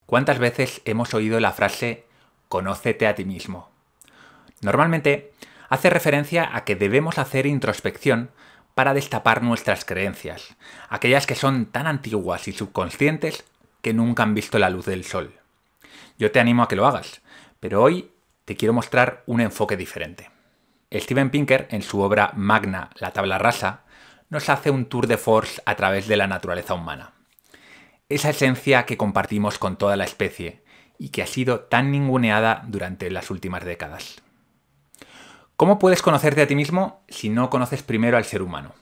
¿Cuántas veces hemos oído la frase «conócete a ti mismo»? Normalmente hace referencia a que debemos hacer introspección para destapar nuestras creencias, aquellas que son tan antiguas y subconscientes que nunca han visto la luz del sol. Yo te animo a que lo hagas, pero hoy te quiero mostrar un enfoque diferente. Steven Pinker, en su obra magna La tabla rasa, nos hace un tour de force a través de la naturaleza humana. Esa esencia que compartimos con toda la especie y que ha sido tan ninguneada durante las últimas décadas. ¿Cómo puedes conocerte a ti mismo si no conoces primero al ser humano?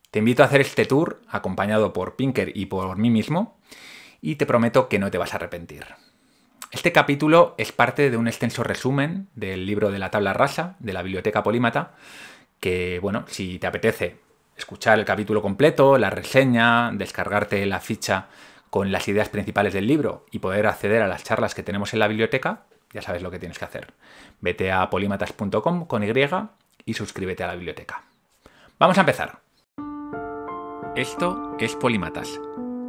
Te invito a hacer este tour, acompañado por Pinker y por mí mismo, y te prometo que no te vas a arrepentir. Este capítulo es parte de un extenso resumen del libro de la tabla rasa, de la Biblioteca Polímata, que, bueno, si te apetece escuchar el capítulo completo, la reseña, descargarte la ficha con las ideas principales del libro y poder acceder a las charlas que tenemos en la biblioteca, ya sabes lo que tienes que hacer. Vete a polímatas.com con Y y suscríbete a la biblioteca. Vamos a empezar. Esto es Polímatas.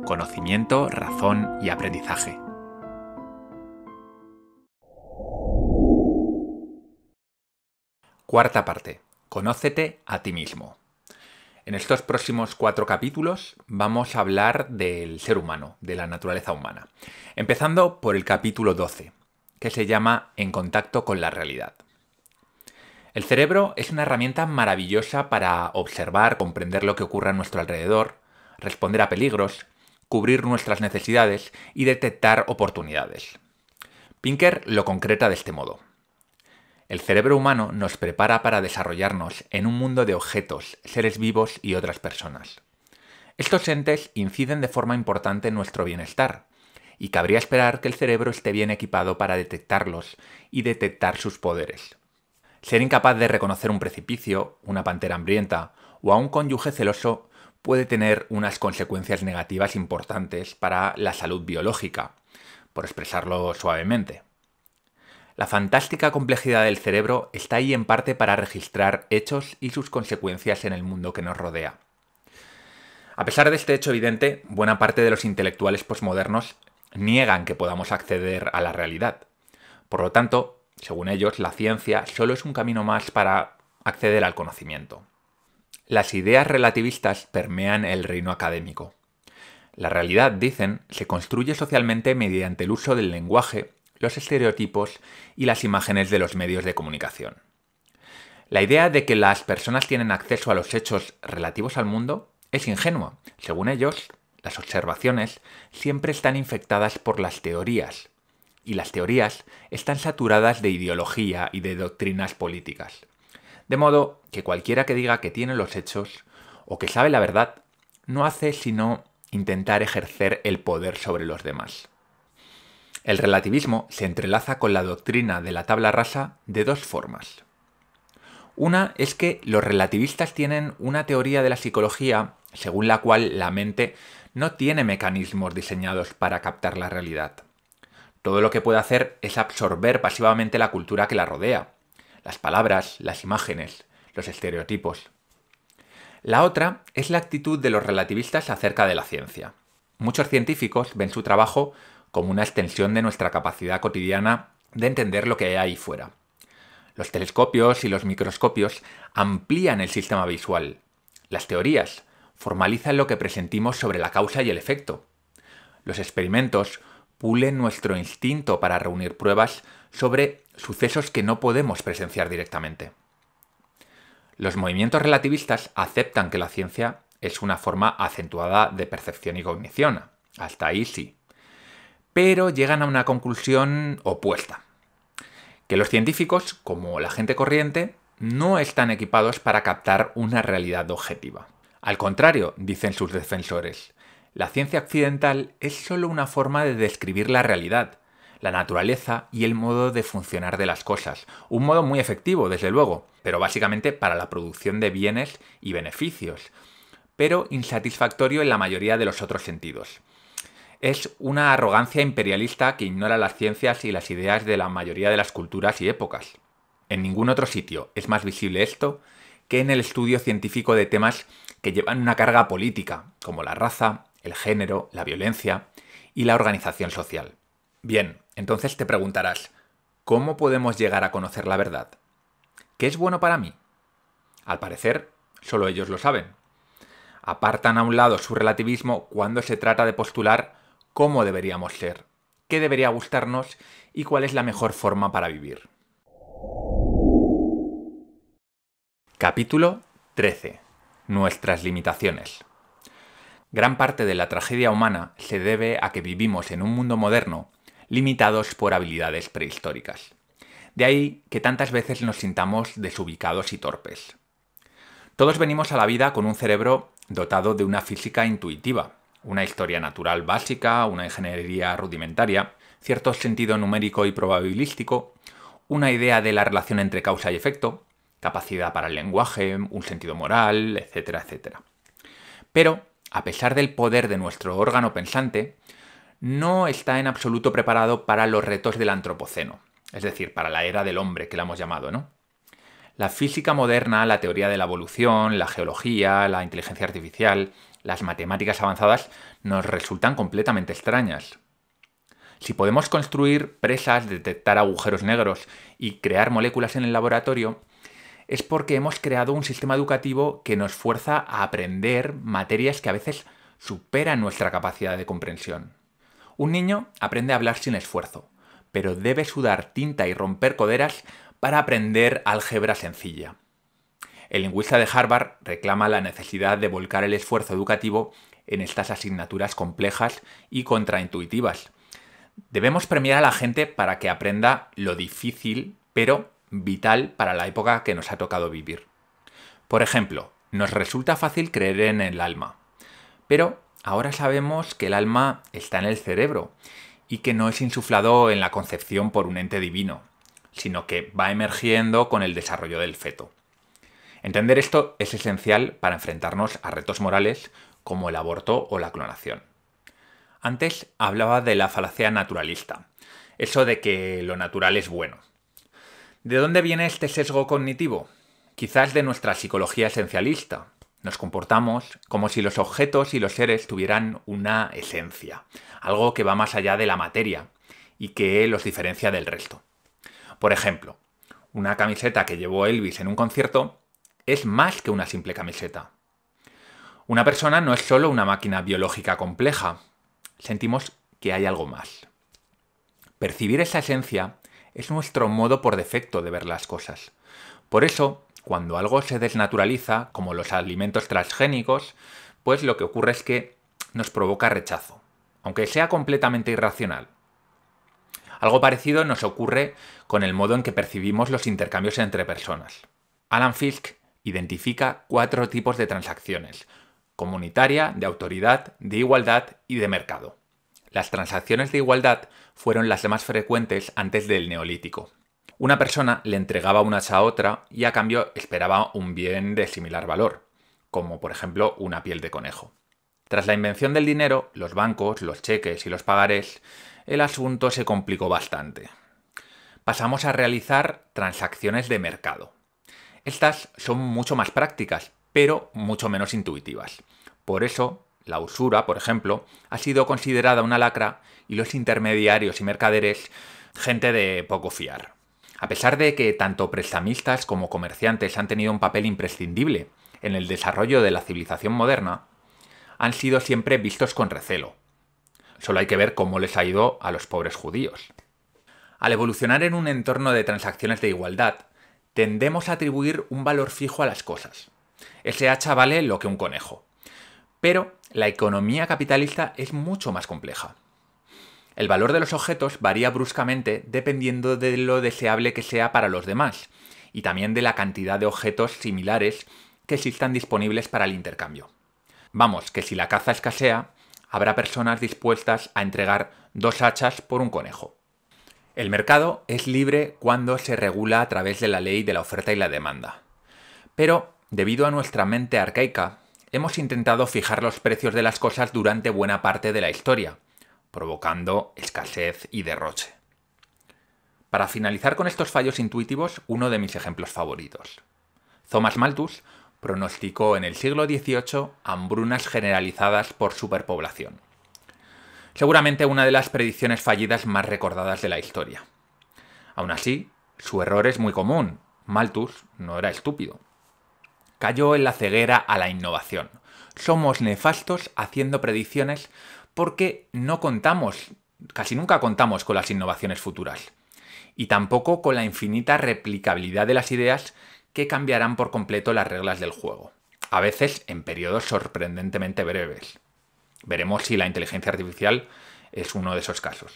Conocimiento, razón y aprendizaje. Cuarta parte. Conócete a ti mismo. En estos próximos 4 capítulos vamos a hablar del ser humano, de la naturaleza humana. Empezando por el capítulo 12, que se llama En contacto con la realidad. El cerebro es una herramienta maravillosa para observar, comprender lo que ocurre a nuestro alrededor, responder a peligros, cubrir nuestras necesidades y detectar oportunidades. Pinker lo concreta de este modo. El cerebro humano nos prepara para desarrollarnos en un mundo de objetos, seres vivos y otras personas. Estos entes inciden de forma importante en nuestro bienestar, y cabría esperar que el cerebro esté bien equipado para detectarlos y detectar sus poderes. Ser incapaz de reconocer un precipicio, una pantera hambrienta o a un cónyuge celoso puede tener unas consecuencias negativas importantes para la salud biológica, por expresarlo suavemente. La fantástica complejidad del cerebro está ahí en parte para registrar hechos y sus consecuencias en el mundo que nos rodea. A pesar de este hecho evidente, buena parte de los intelectuales posmodernos niegan que podamos acceder a la realidad. Por lo tanto, según ellos, la ciencia solo es un camino más para acceder al conocimiento. Las ideas relativistas permean el reino académico. La realidad, dicen, se construye socialmente mediante el uso del lenguaje, los estereotipos y las imágenes de los medios de comunicación. La idea de que las personas tienen acceso a los hechos relativos al mundo es ingenua. Según ellos, las observaciones siempre están infectadas por las teorías, y las teorías están saturadas de ideología y de doctrinas políticas. De modo que cualquiera que diga que tiene los hechos o que sabe la verdad no hace sino intentar ejercer el poder sobre los demás. El relativismo se entrelaza con la doctrina de la tabla rasa de 2 formas. Una es que los relativistas tienen una teoría de la psicología según la cual la mente no tiene mecanismos diseñados para captar la realidad. Todo lo que puede hacer es absorber pasivamente la cultura que la rodea, las palabras, las imágenes, los estereotipos. La otra es la actitud de los relativistas acerca de la ciencia. Muchos científicos ven su trabajo como una extensión de nuestra capacidad cotidiana de entender lo que hay ahí fuera. Los telescopios y los microscopios amplían el sistema visual. Las teorías formalizan lo que presentimos sobre la causa y el efecto. Los experimentos pulen nuestro instinto para reunir pruebas sobre sucesos que no podemos presenciar directamente. Los movimientos relativistas aceptan que la ciencia es una forma acentuada de percepción y cognición. Hasta ahí sí. Pero llegan a una conclusión opuesta. Que los científicos, como la gente corriente, no están equipados para captar una realidad objetiva. Al contrario, dicen sus defensores, la ciencia occidental es solo una forma de describir la realidad, la naturaleza y el modo de funcionar de las cosas. Un modo muy efectivo, desde luego, pero básicamente para la producción de bienes y beneficios, pero insatisfactorio en la mayoría de los otros sentidos. Es una arrogancia imperialista que ignora las ciencias y las ideas de la mayoría de las culturas y épocas. En ningún otro sitio es más visible esto que en el estudio científico de temas que llevan una carga política, como la raza, el género, la violencia y la organización social. Bien, entonces te preguntarás, ¿cómo podemos llegar a conocer la verdad? ¿Qué es bueno para mí? Al parecer, solo ellos lo saben. Apartan a un lado su relativismo cuando se trata de postular cómo deberíamos ser, qué debería gustarnos y cuál es la mejor forma para vivir. Capítulo 13. Nuestras limitaciones. Gran parte de la tragedia humana se debe a que vivimos en un mundo moderno limitados por habilidades prehistóricas. De ahí que tantas veces nos sintamos desubicados y torpes. Todos venimos a la vida con un cerebro dotado de una física intuitiva, una historia natural básica, una ingeniería rudimentaria, cierto sentido numérico y probabilístico, una idea de la relación entre causa y efecto, capacidad para el lenguaje, un sentido moral, etcétera, etcétera. Pero, a pesar del poder de nuestro órgano pensante, no está en absoluto preparado para los retos del antropoceno, es decir, para la era del hombre, que la hemos llamado, ¿no? La física moderna, la teoría de la evolución, la geología, la inteligencia artificial, las matemáticas avanzadas nos resultan completamente extrañas. Si podemos construir presas, detectar agujeros negros y crear moléculas en el laboratorio, es porque hemos creado un sistema educativo que nos fuerza a aprender materias que a veces superan nuestra capacidad de comprensión. Un niño aprende a hablar sin esfuerzo, pero debe sudar tinta y romper coderas para aprender álgebra sencilla. El lingüista de Harvard reclama la necesidad de volcar el esfuerzo educativo en estas asignaturas complejas y contraintuitivas. Debemos premiar a la gente para que aprenda lo difícil, pero vital para la época que nos ha tocado vivir. Por ejemplo, nos resulta fácil creer en el alma, pero ahora sabemos que el alma está en el cerebro y que no es insuflado en la concepción por un ente divino, sino que va emergiendo con el desarrollo del feto. Entender esto es esencial para enfrentarnos a retos morales como el aborto o la clonación. Antes hablaba de la falacia naturalista, eso de que lo natural es bueno. ¿De dónde viene este sesgo cognitivo? Quizás de nuestra psicología esencialista. Nos comportamos como si los objetos y los seres tuvieran una esencia, algo que va más allá de la materia y que los diferencia del resto. Por ejemplo, una camiseta que llevó Elvis en un concierto es más que una simple camiseta. Una persona no es solo una máquina biológica compleja, sentimos que hay algo más. Percibir esa esencia es nuestro modo por defecto de ver las cosas. Por eso, cuando algo se desnaturaliza, como los alimentos transgénicos, pues lo que ocurre es que nos provoca rechazo, aunque sea completamente irracional. Algo parecido nos ocurre con el modo en que percibimos los intercambios entre personas. Alan Fisk identifica 4 tipos de transacciones: comunitaria, de autoridad, de igualdad y de mercado. Las transacciones de igualdad fueron las más frecuentes antes del Neolítico. Una persona le entregaba un hacha a otra y a cambio esperaba un bien de similar valor, como por ejemplo una piel de conejo. Tras la invención del dinero, los bancos, los cheques y los pagarés, el asunto se complicó bastante. Pasamos a realizar transacciones de mercado. Estas son mucho más prácticas, pero mucho menos intuitivas. Por eso, la usura, por ejemplo, ha sido considerada una lacra y los intermediarios y mercaderes gente de poco fiar. A pesar de que tanto prestamistas como comerciantes han tenido un papel imprescindible en el desarrollo de la civilización moderna, han sido siempre vistos con recelo. Solo hay que ver cómo les ha ido a los pobres judíos. Al evolucionar en un entorno de transacciones de igualdad, tendemos a atribuir un valor fijo a las cosas. Ese hacha vale lo que un conejo. Pero la economía capitalista es mucho más compleja. El valor de los objetos varía bruscamente dependiendo de lo deseable que sea para los demás y también de la cantidad de objetos similares que existan disponibles para el intercambio. Vamos, que si la caza escasea, habrá personas dispuestas a entregar 2 hachas por un conejo. El mercado es libre cuando se regula a través de la ley de la oferta y la demanda. Pero, debido a nuestra mente arcaica, hemos intentado fijar los precios de las cosas durante buena parte de la historia, provocando escasez y derroche. Para finalizar con estos fallos intuitivos, uno de mis ejemplos favoritos. Thomas Malthus pronosticó en el siglo XVIII hambrunas generalizadas por superpoblación. Seguramente una de las predicciones fallidas más recordadas de la historia. Aún así, su error es muy común. Malthus no era estúpido. Cayó en la ceguera a la innovación. Somos nefastos haciendo predicciones porque casi nunca contamos con las innovaciones futuras. Y tampoco con la infinita replicabilidad de las ideas que cambiarán por completo las reglas del juego. A veces en periodos sorprendentemente breves. Veremos si la inteligencia artificial es uno de esos casos.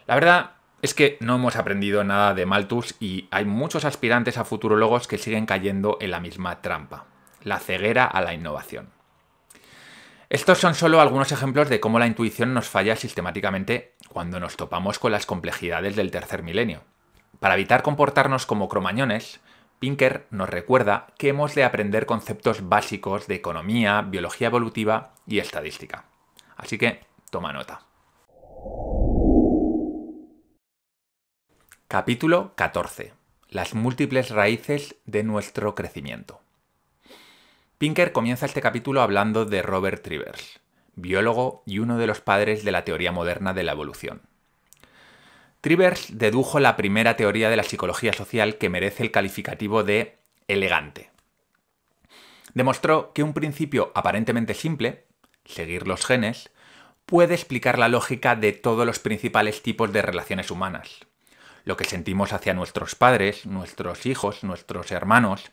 La verdad es que no hemos aprendido nada de Malthus y hay muchos aspirantes a futurólogos que siguen cayendo en la misma trampa, la ceguera a la innovación. Estos son solo algunos ejemplos de cómo la intuición nos falla sistemáticamente cuando nos topamos con las complejidades del tercer milenio. Para evitar comportarnos como cromañones, Pinker nos recuerda que hemos de aprender conceptos básicos de economía, biología evolutiva y estadística. Así que toma nota. Capítulo 14. Las múltiples raíces de nuestro crecimiento. Pinker comienza este capítulo hablando de Robert Trivers, biólogo y uno de los padres de la teoría moderna de la evolución. Trivers dedujo la primera teoría de la psicología social que merece el calificativo de elegante. Demostró que un principio aparentemente simple, seguir los genes, puede explicar la lógica de todos los principales tipos de relaciones humanas. Lo que sentimos hacia nuestros padres, nuestros hijos, nuestros hermanos,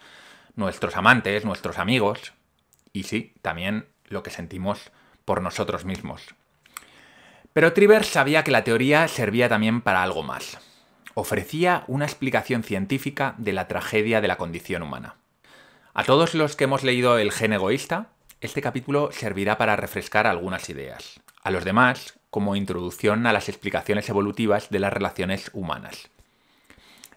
nuestros amantes, nuestros amigos y sí, también lo que sentimos por nosotros mismos. Pero Trivers sabía que la teoría servía también para algo más. Ofrecía una explicación científica de la tragedia de la condición humana. A todos los que hemos leído El gen egoísta, este capítulo servirá para refrescar algunas ideas. A los demás, como introducción a las explicaciones evolutivas de las relaciones humanas.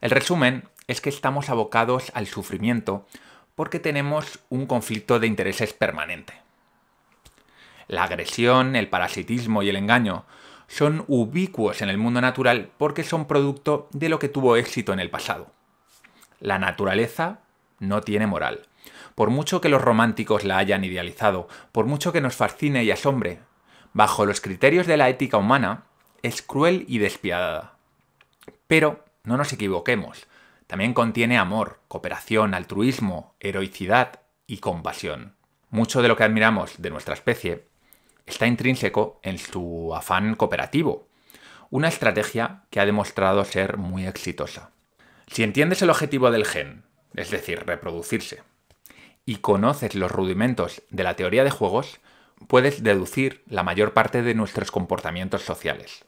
El resumen es que estamos abocados al sufrimiento porque tenemos un conflicto de intereses permanente. La agresión, el parasitismo y el engaño son ubicuos en el mundo natural porque son producto de lo que tuvo éxito en el pasado. La naturaleza no tiene moral. Por mucho que los románticos la hayan idealizado, por mucho que nos fascine y asombre, bajo los criterios de la ética humana, es cruel y despiadada. Pero no nos equivoquemos, también contiene amor, cooperación, altruismo, heroicidad y compasión. Mucho de lo que admiramos de nuestra especie está intrínseco en su afán cooperativo, una estrategia que ha demostrado ser muy exitosa. Si entiendes el objetivo del gen, es decir, reproducirse, y conoces los rudimentos de la teoría de juegos, puedes deducir la mayor parte de nuestros comportamientos sociales.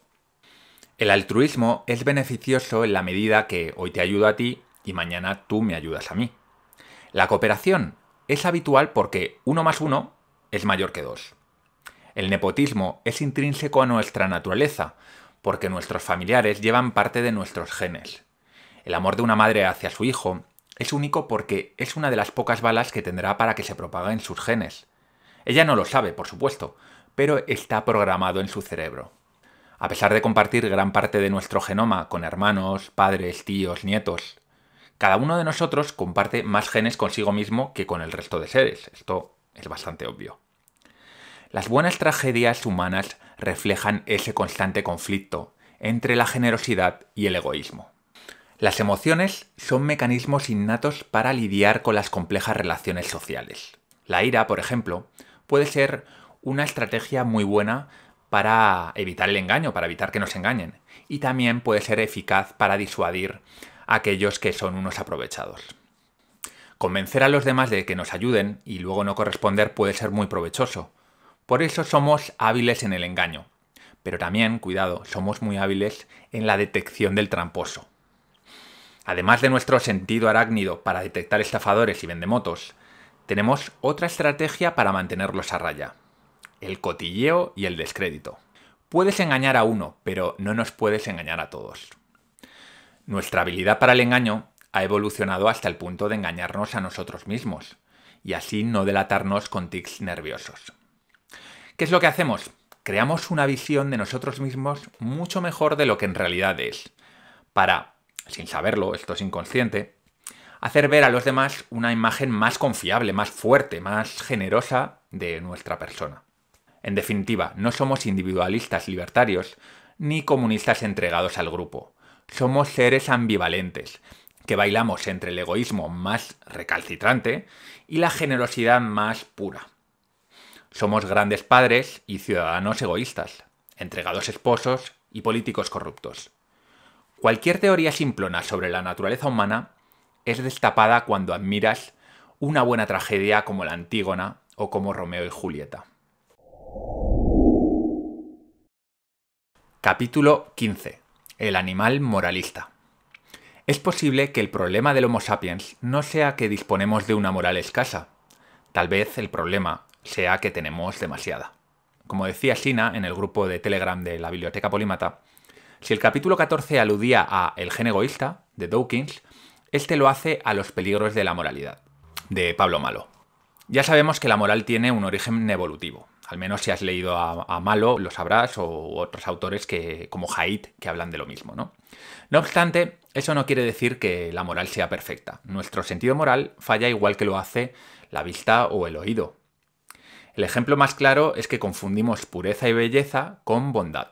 El altruismo es beneficioso en la medida que hoy te ayudo a ti y mañana tú me ayudas a mí. La cooperación es habitual porque 1 más 1 es mayor que 2. El nepotismo es intrínseco a nuestra naturaleza, porque nuestros familiares llevan parte de nuestros genes. El amor de una madre hacia su hijo es único porque es una de las pocas balas que tendrá para que se propaguen sus genes. Ella no lo sabe, por supuesto, pero está programado en su cerebro. A pesar de compartir gran parte de nuestro genoma con hermanos, padres, tíos, nietos, cada uno de nosotros comparte más genes consigo mismo que con el resto de seres. Esto es bastante obvio. Las buenas tragedias humanas reflejan ese constante conflicto entre la generosidad y el egoísmo. Las emociones son mecanismos innatos para lidiar con las complejas relaciones sociales. La ira, por ejemplo, puede ser una estrategia muy buena para evitar el engaño, para evitar que nos engañen. Y también puede ser eficaz para disuadir a aquellos que son unos aprovechados. Convencer a los demás de que nos ayuden y luego no corresponder puede ser muy provechoso. Por eso somos hábiles en el engaño. Pero también, cuidado, somos muy hábiles en la detección del tramposo. Además de nuestro sentido arácnido para detectar estafadores y vendemotos, tenemos otra estrategia para mantenerlos a raya: el cotilleo y el descrédito. Puedes engañar a uno, pero no nos puedes engañar a todos. Nuestra habilidad para el engaño ha evolucionado hasta el punto de engañarnos a nosotros mismos, y así no delatarnos con tics nerviosos. ¿Qué es lo que hacemos? Creamos una visión de nosotros mismos mucho mejor de lo que en realidad es, para, sin saberlo, esto es inconsciente, hacer ver a los demás una imagen más confiable, más fuerte, más generosa de nuestra persona. En definitiva, no somos individualistas libertarios ni comunistas entregados al grupo. Somos seres ambivalentes, que bailamos entre el egoísmo más recalcitrante y la generosidad más pura. Somos grandes padres y ciudadanos egoístas, entregados esposos y políticos corruptos. Cualquier teoría simplona sobre la naturaleza humana es destapada cuando admiras una buena tragedia como la Antígona o como Romeo y Julieta. Capítulo 15. El animal moralista. Es posible que el problema del Homo sapiens no sea que disponemos de una moral escasa. Tal vez el problema sea que tenemos demasiada. Como decía Sina en el grupo de Telegram de la Biblioteca Polímata, si el capítulo 14 aludía a El gen egoísta, de Dawkins, este lo hace a Los peligros de la moralidad, de Pablo Malo. Ya sabemos que la moral tiene un origen evolutivo. Al menos si has leído a Malo lo sabrás, o otros autores como Haidt que hablan de lo mismo, ¿no? No obstante, eso no quiere decir que la moral sea perfecta. Nuestro sentido moral falla igual que lo hace la vista o el oído. El ejemplo más claro es que confundimos pureza y belleza con bondad.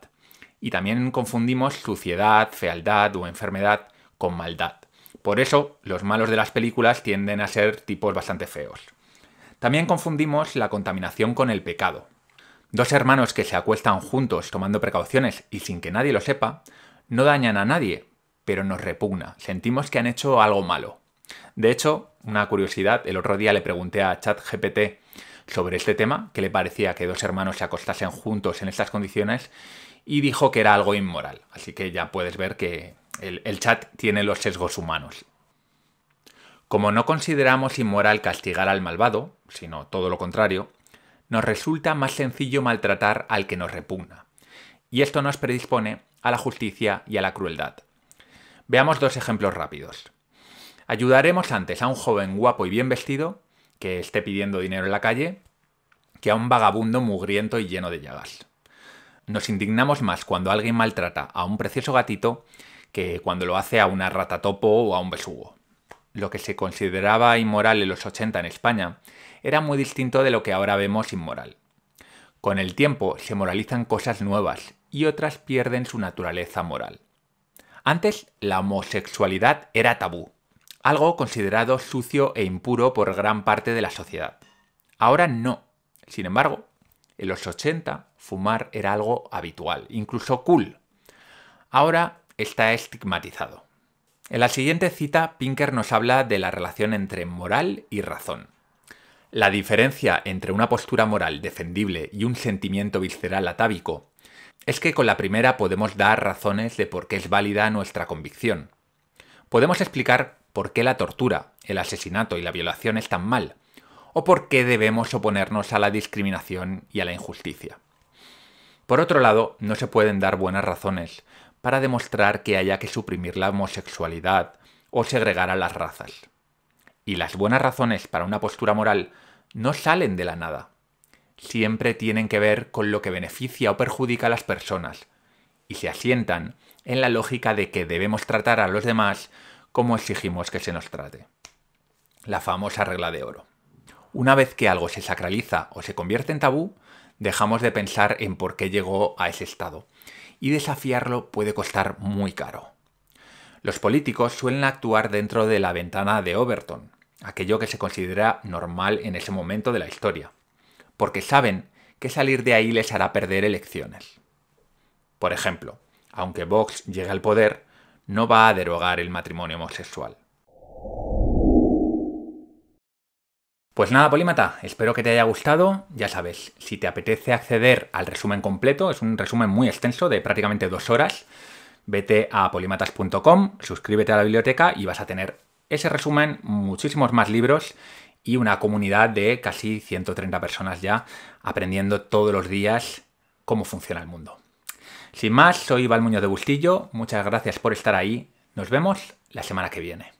Y también confundimos suciedad, fealdad o enfermedad con maldad. Por eso, los malos de las películas tienden a ser tipos bastante feos. También confundimos la contaminación con el pecado. Dos hermanos que se acuestan juntos tomando precauciones y sin que nadie lo sepa, no dañan a nadie, pero nos repugna. Sentimos que han hecho algo malo. De hecho, una curiosidad, el otro día le pregunté a ChatGPT sobre este tema, qué le parecía que dos hermanos se acostasen juntos en estas condiciones, y dijo que era algo inmoral. Así que ya puedes ver que el chat tiene los sesgos humanos. Como no consideramos inmoral castigar al malvado, sino todo lo contrario, nos resulta más sencillo maltratar al que nos repugna. Y esto nos predispone a la justicia y a la crueldad. Veamos dos ejemplos rápidos. Ayudaremos antes a un joven guapo y bien vestido, que esté pidiendo dinero en la calle, que a un vagabundo mugriento y lleno de llagas. Nos indignamos más cuando alguien maltrata a un precioso gatito que cuando lo hace a una ratatopo o a un besugo. Lo que se consideraba inmoral en los 80 en España era muy distinto de lo que ahora vemos inmoral. Con el tiempo se moralizan cosas nuevas y otras pierden su naturaleza moral. Antes la homosexualidad era tabú, algo considerado sucio e impuro por gran parte de la sociedad. Ahora no. Sin embargo, en los 80 fumar era algo habitual, incluso cool. Ahora está estigmatizado. En la siguiente cita, Pinker nos habla de la relación entre moral y razón. La diferencia entre una postura moral defendible y un sentimiento visceral atávico es que con la primera podemos dar razones de por qué es válida nuestra convicción. Podemos explicar por qué la tortura, el asesinato y la violación están mal, o por qué debemos oponernos a la discriminación y a la injusticia. Por otro lado, no se pueden dar buenas razones para demostrar que haya que suprimir la homosexualidad o segregar a las razas. Y las buenas razones para una postura moral no salen de la nada. Siempre tienen que ver con lo que beneficia o perjudica a las personas, y se asientan en la lógica de que debemos tratar a los demás como exigimos que se nos trate. La famosa regla de oro. Una vez que algo se sacraliza o se convierte en tabú, dejamos de pensar en por qué llegó a ese estado, y desafiarlo puede costar muy caro. Los políticos suelen actuar dentro de la ventana de Overton, aquello que se considera normal en ese momento de la historia, porque saben que salir de ahí les hará perder elecciones. Por ejemplo, aunque Vox llegue al poder, no va a derogar el matrimonio homosexual. Pues nada, polímata, espero que te haya gustado. Ya sabes, si te apetece acceder al resumen completo, es un resumen muy extenso de prácticamente 2 horas, vete a polímatas.com, suscríbete a la biblioteca y vas a tener ese resumen, muchísimos más libros y una comunidad de casi 130 personas ya aprendiendo todos los días cómo funciona el mundo. Sin más, soy Val Muñoz de Bustillo, muchas gracias por estar ahí, nos vemos la semana que viene.